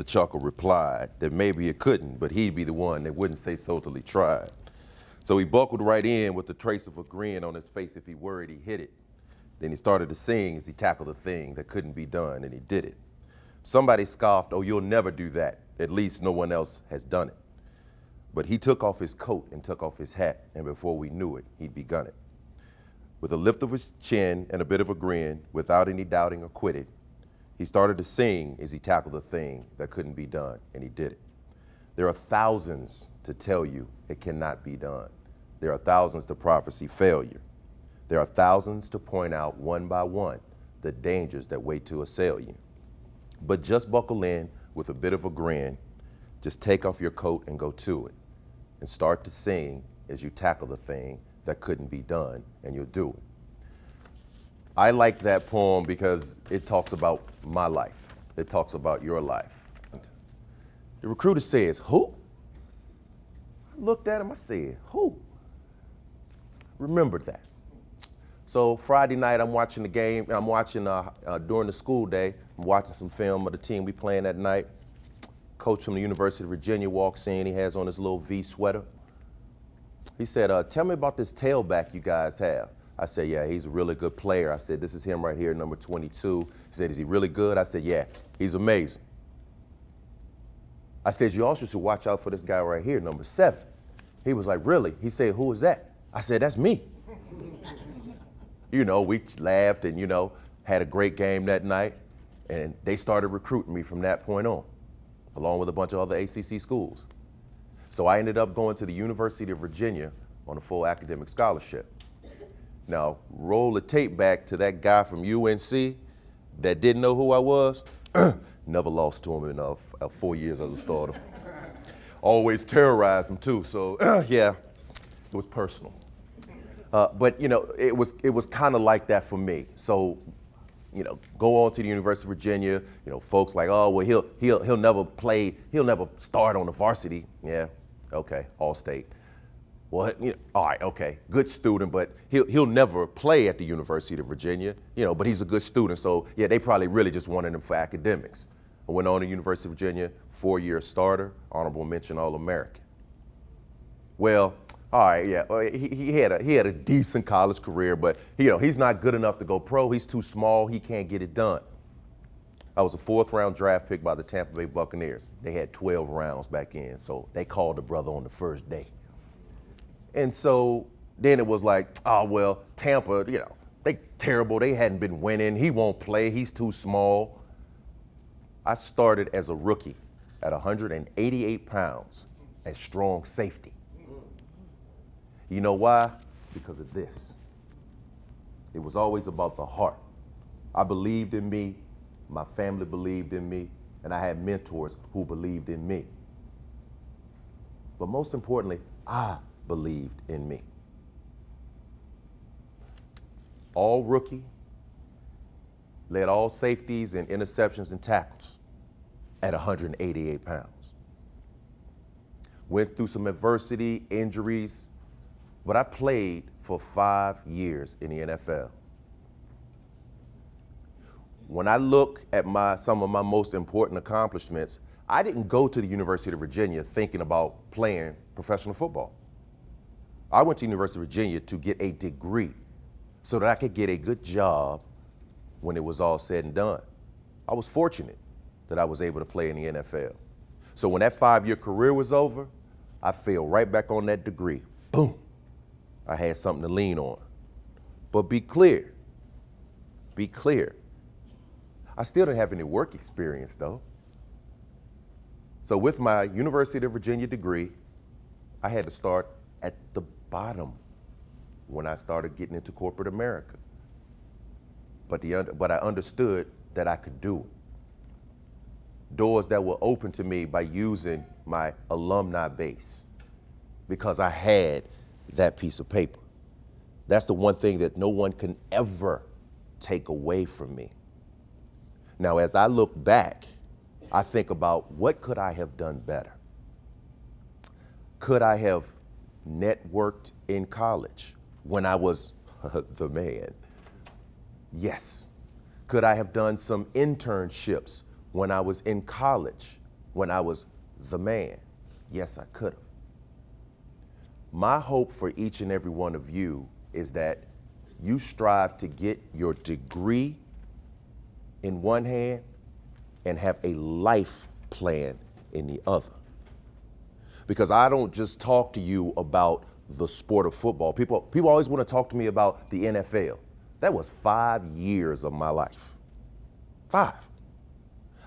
The chuckle replied that maybe it couldn't, but he'd be the one that wouldn't say so till he tried. So he buckled right in with the trace of a grin on his face if he worried he hit it. Then he started to sing as he tackled a thing that couldn't be done, and he did it. Somebody scoffed, "Oh, you'll never do that. At least no one else has done it." But he took off his coat and took off his hat, and before we knew it, he'd begun it. With a lift of his chin and a bit of a grin, without any doubting or quitting, he started to sing as he tackled a thing that couldn't be done, and he did it. There are thousands to tell you it cannot be done. There are thousands to prophesy failure. There are thousands to point out one by one the dangers that wait to assail you. But just buckle in with a bit of a grin, just take off your coat and go to it, and start to sing as you tackle the thing that couldn't be done, and you'll do it. I like that poem because it talks about my life. It talks about your life. The recruiter says, "Who?" I looked at him, I said, "Who?" Remember that. So Friday night, I'm watching the game, and I'm watching during the school day, I'm watching some film of the team we playing that night. Coach from the University of Virginia walks in, he has on his little V sweater. He said, "Tell me about this tailback you guys have." I said, "Yeah, he's a really good player." I said, "This is him right here, number 22. He said, "Is he really good?" I said, "Yeah, he's amazing." I said, "You also should watch out for this guy right here, number 7. He was like, "Really?" He said, "Who is that?" I said, "That's me." We laughed and, had a great game that night. And they started recruiting me from that point on, along with a bunch of other ACC schools. So I ended up going to the University of Virginia on a full academic scholarship. Now, roll the tape back to that guy from UNC that didn't know who I was. Never lost to him in 4 years as a starter. Always terrorized him too, so yeah, it was personal. But it was kind of like that for me. So, go on to the University of Virginia. Folks like, "Oh, well, he'll never play. He'll never start on the varsity." Yeah, okay, all state. Well, all right, okay, good student, but he'll never play at the University of Virginia. But he's a good student, so yeah, they probably really just wanted him for academics. I went on to University of Virginia, 4-year starter, honorable mention All-American. Well, all right, yeah, he had a decent college career, but he's not good enough to go pro. He's too small. He can't get it done. I was a 4th-round draft pick by the Tampa Bay Buccaneers. They had 12 rounds back in, so they called the brother on the first day. And so then it was like, oh, well, Tampa, they terrible. They hadn't been winning. He won't play. He's too small. I started as a rookie at 188 pounds at strong safety. You know why? Because of this. It was always about the heart. I believed in me, my family believed in me, and I had mentors who believed in me. But most importantly, I believed in me. All rookie, led all safeties and interceptions and tackles at 188 pounds. Went through some adversity, injuries, but I played for 5 years in the NFL. When I look at some of my most important accomplishments, I didn't go to the University of Virginia thinking about playing professional football. I went to the University of Virginia to get a degree so that I could get a good job when it was all said and done. I was fortunate that I was able to play in the NFL. So when that 5-year career was over, I fell right back on that degree. Boom. I had something to lean on. But be clear. I still didn't have any work experience though. So with my University of Virginia degree, I had to start at the bottom when I started getting into corporate America. But I understood that I could do it. Doors that were open to me by using my alumni base because I had that piece of paper. That's the one thing that no one can ever take away from me. Now, as I look back, I think about what could I have done better? Could I have networked in college when I was the man? Yes. Could I have done some internships when I was in college? when I was the man? Yes, I could have. My hope for each and every one of you is that you strive to get your degree in one hand and have a life plan in the other. Because I don't just talk to you about the sport of football. People always want to talk to me about the NFL. That was 5 years of my life. 5.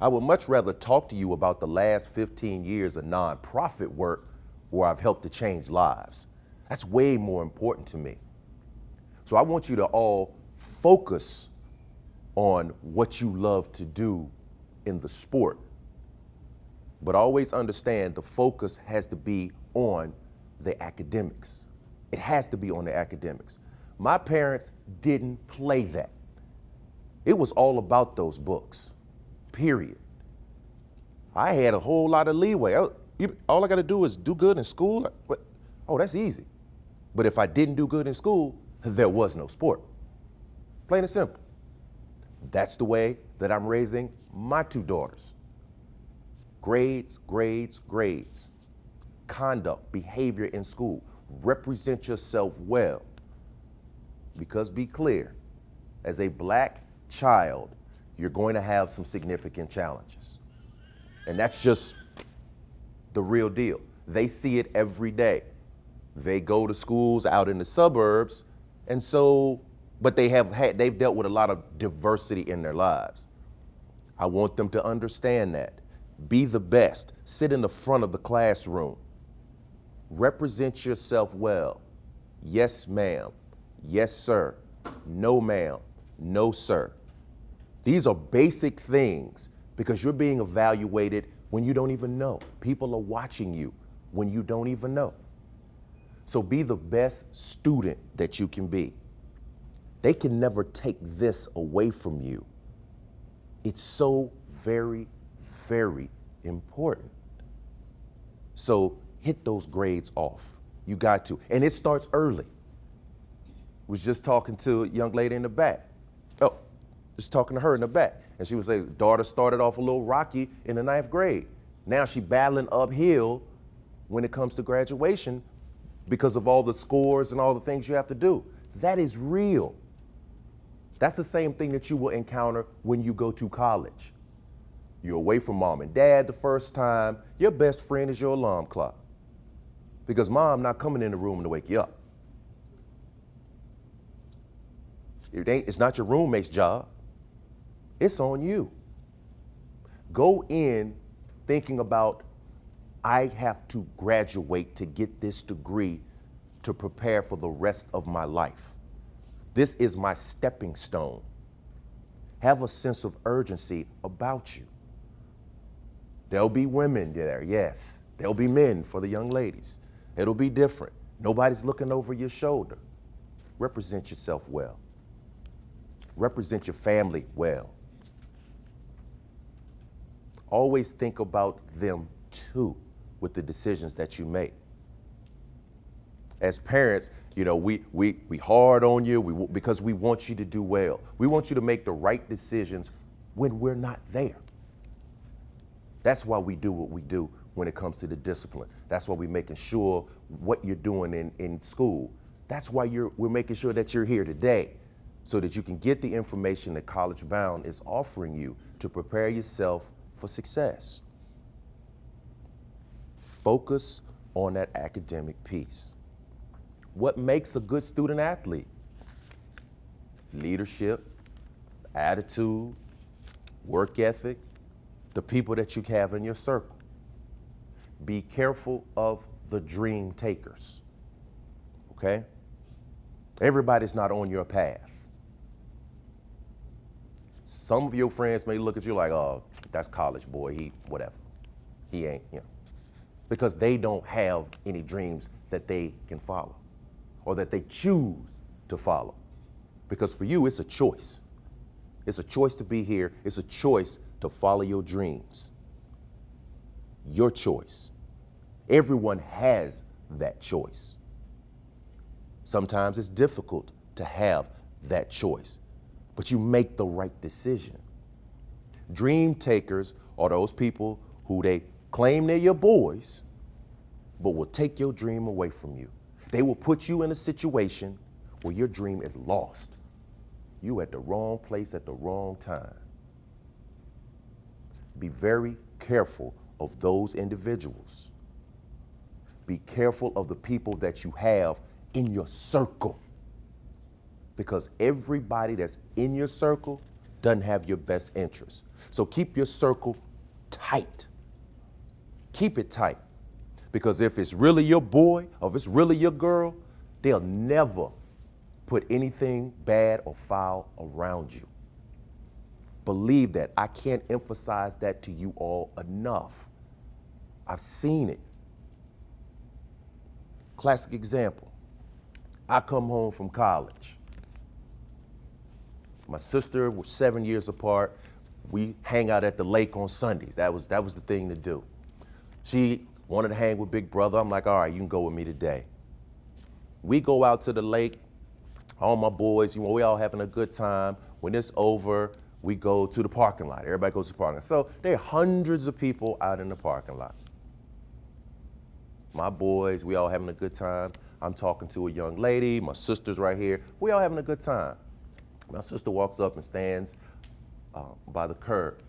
I would much rather talk to you about the last 15 years of nonprofit work where I've helped to change lives. That's way more important to me. So I want you to all focus on what you love to do in the sport. But always understand the focus has to be on the academics. It has to be on the academics. My parents didn't play that. It was all about those books, period. I had a whole lot of leeway. All I got to do is do good in school. Oh, that's easy. But if I didn't do good in school, there was no sport. Plain and simple. That's the way that I'm raising my 2 daughters. Grades, grades, grades. Conduct, behavior in school. Represent yourself well. Because be clear, as a black child, you're going to have some significant challenges. And that's just the real deal. They see it every day. They go to schools out in the suburbs, and so, but they've dealt with a lot of diversity in their lives. I want them to understand that. Be the best. Sit in the front of the classroom. Represent yourself well. Yes, ma'am. Yes, sir. No, ma'am. No, sir. These are basic things because you're being evaluated when you don't even know. People are watching you when you don't even know. So be the best student that you can be. They can never take this away from you. It's so very, very important. So hit those grades off. You got to. And it starts early. Was just talking to a young lady in the back. Oh, just talking to her in the back. And she was saying, daughter started off a little rocky in the 9th grade. Now she battling uphill when it comes to graduation because of all the scores and all the things you have to do. That is real. That's the same thing that you will encounter when you go to college. You're away from mom and dad the first time. Your best friend is your alarm clock because mom not coming in the room to wake you up. It's not your roommate's job. It's on you. Go in thinking about, I have to graduate to get this degree to prepare for the rest of my life. This is my stepping stone. Have a sense of urgency about you. There'll be women there, yes. There'll be men for the young ladies. It'll be different. Nobody's looking over your shoulder. Represent yourself well. Represent your family well. Always think about them too with the decisions that you make. As parents, you know, we hard on you because we want you to do well. We want you to make the right decisions when we're not there. That's why we do what we do when it comes to the discipline. That's why we're making sure what you're doing in school. That's why we're making sure that you're here today so that you can get the information that College Bound is offering you to prepare yourself for success. Focus on that academic piece. What makes a good student athlete? Leadership, attitude, work ethic, the people that you have in your circle. Be careful of the dream takers, okay? Everybody's not on your path. Some of your friends may look at you like, oh, that's college boy, he whatever. He ain't, you know. Because they don't have any dreams that they can follow or that they choose to follow. Because for you, it's a choice. It's a choice to be here. It's a choice to follow your dreams. Your choice. Everyone has that choice. Sometimes it's difficult to have that choice, but you make the right decision. Dream takers are those people who they claim they're your boys, but will take your dream away from you. They will put you in a situation where your dream is lost. You at the wrong place at the wrong time. Be very careful of those individuals. Be careful of the people that you have in your circle, because everybody that's in your circle doesn't have your best interest. So keep your circle tight. Keep it tight, because if it's really your boy or if it's really your girl, they'll never put anything bad or foul around you. Believe that. I can't emphasize that to you all enough. I've seen it. Classic example. I come home from college. My sister was 7 years apart. We hang out at the lake on Sundays. That was the thing to do. She wanted to hang with Big Brother. I'm like, all right, you can go with me today. We go out to the lake, all my boys, we all having a good time. When it's over, we go to the parking lot. Everybody goes to the parking lot. So there are hundreds of people out in the parking lot. My boys, we all having a good time. I'm talking to a young lady. My sister's right here. We all having a good time. My sister walks up and stands by the curb.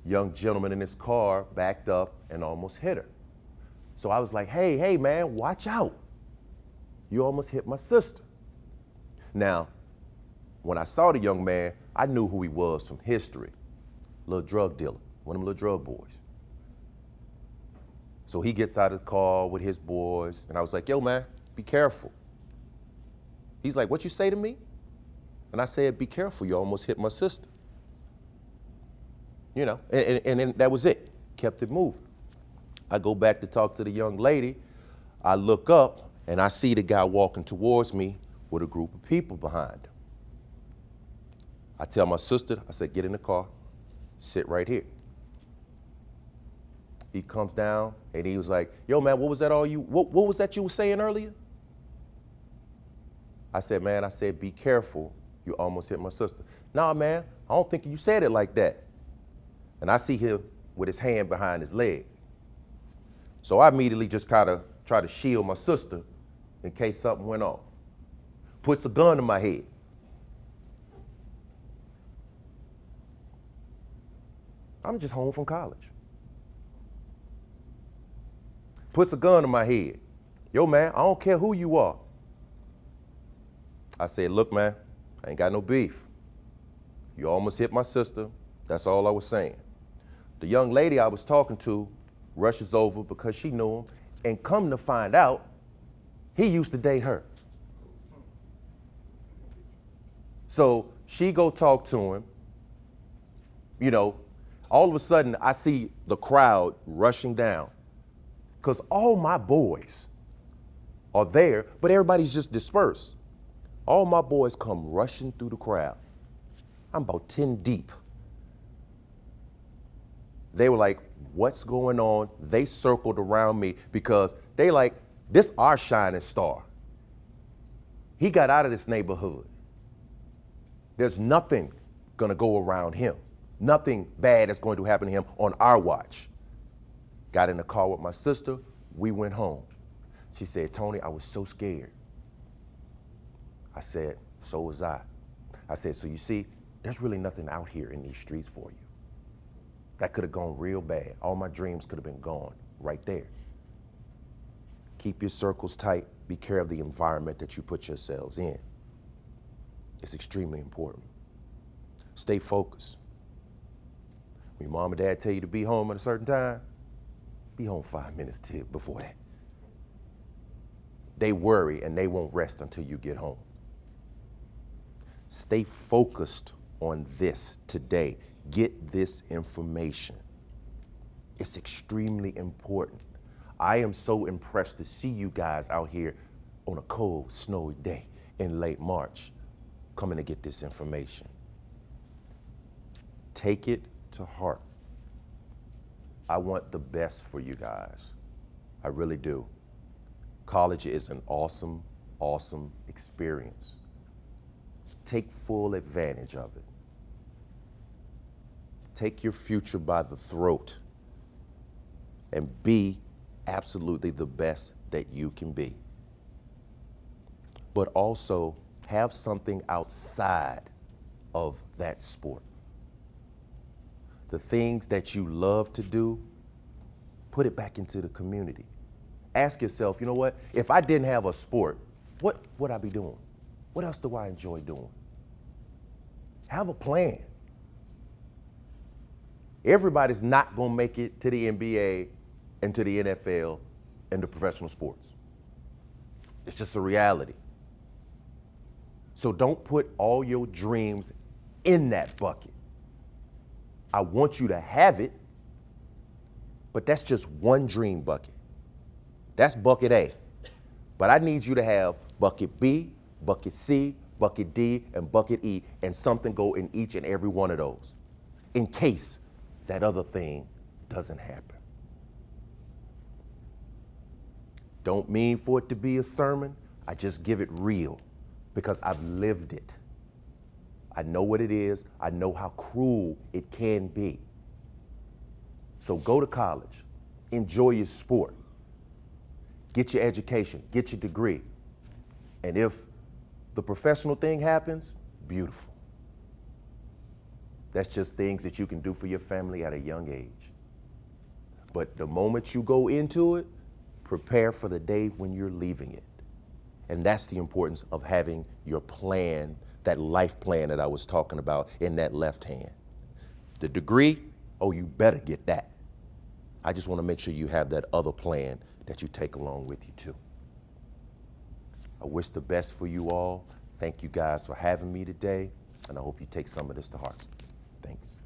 Young gentleman in his car backed up and almost hit her. So I was like, hey, man, watch out. You almost hit my sister. Now, when I saw the young man, I knew who he was from history. Little drug dealer, one of them little drug boys. So he gets out of the car with his boys, and I was like, yo, man, be careful. He's like, what you say to me? And I said, be careful, you almost hit my sister. You know, and then that was it. Kept it moving. I go back to talk to the young lady. I look up, and I see the guy walking towards me with a group of people behind him. I tell my sister, I said, get in the car, sit right here. He comes down, and he was like, yo, man, what was that what was that you were saying earlier? I said, man, be careful. You almost hit my sister. Nah, man, I don't think you said it like that. And I see him with his hand behind his leg. So I immediately just kind of try to shield my sister in case something went off. Puts a gun to my head. I'm just home from college. Puts a gun to my head. Yo, man, I don't care who you are. I said, look, man, I ain't got no beef. You almost hit my sister. That's all I was saying. The young lady I was talking to rushes over because she knew him, and come to find out, he used to date her. So she go talk to him. You know, all of a sudden I see the crowd rushing down because all my boys are there, but everybody's just dispersed. All my boys come rushing through the crowd. I'm about 10 deep. They were like, what's going on? They circled around me because they like, this our shining star. He got out of this neighborhood. There's nothing gonna go around him. Nothing bad is going to happen to him on our watch. Got in the car with my sister, we went home. She said, Tony, I was so scared. I said, so was I. I said, so you see, there's really nothing out here in these streets for you. That could have gone real bad. All my dreams could have been gone right there. Keep your circles tight. Be careful of the environment that you put yourselves in. It's extremely important. Stay focused. When your mom and dad tell you to be home at a certain time, be home 5 minutes before that. They worry and they won't rest until you get home. Stay focused on this today. Get this information. It's extremely important. I am so impressed to see you guys out here on a cold, snowy day in late March coming to get this information. Take it to heart. I want the best for you guys. I really do. College is an awesome, awesome experience. Take full advantage of it. Take your future by the throat and be absolutely the best that you can be. But also have something outside of that sport. The things that you love to do, put it back into the community. Ask yourself, you know what? If I didn't have a sport, what would I be doing? What else do I enjoy doing? Have a plan. Everybody's not going to make it to the NBA and to the NFL and to professional sports. It's just a reality. So don't put all your dreams in that bucket. I want you to have it, but that's just one dream bucket. That's bucket A. But I need you to have bucket B, bucket C, bucket D, and bucket E, and something go in each and every one of those in case that other thing doesn't happen. Don't mean for it to be a sermon. I just give it real because I've lived it. I know what it is. I know how cruel it can be. So go to college, enjoy your sport, get your education, get your degree. And if the professional thing happens, beautiful. That's just things that you can do for your family at a young age. But the moment you go into it, prepare for the day when you're leaving it. And that's the importance of having your plan, that life plan that I was talking about in that left hand. The degree, oh, you better get that. I just want to make sure you have that other plan that you take along with you too. I wish the best for you all. Thank you guys for having me today, and I hope you take some of this to heart. Thanks.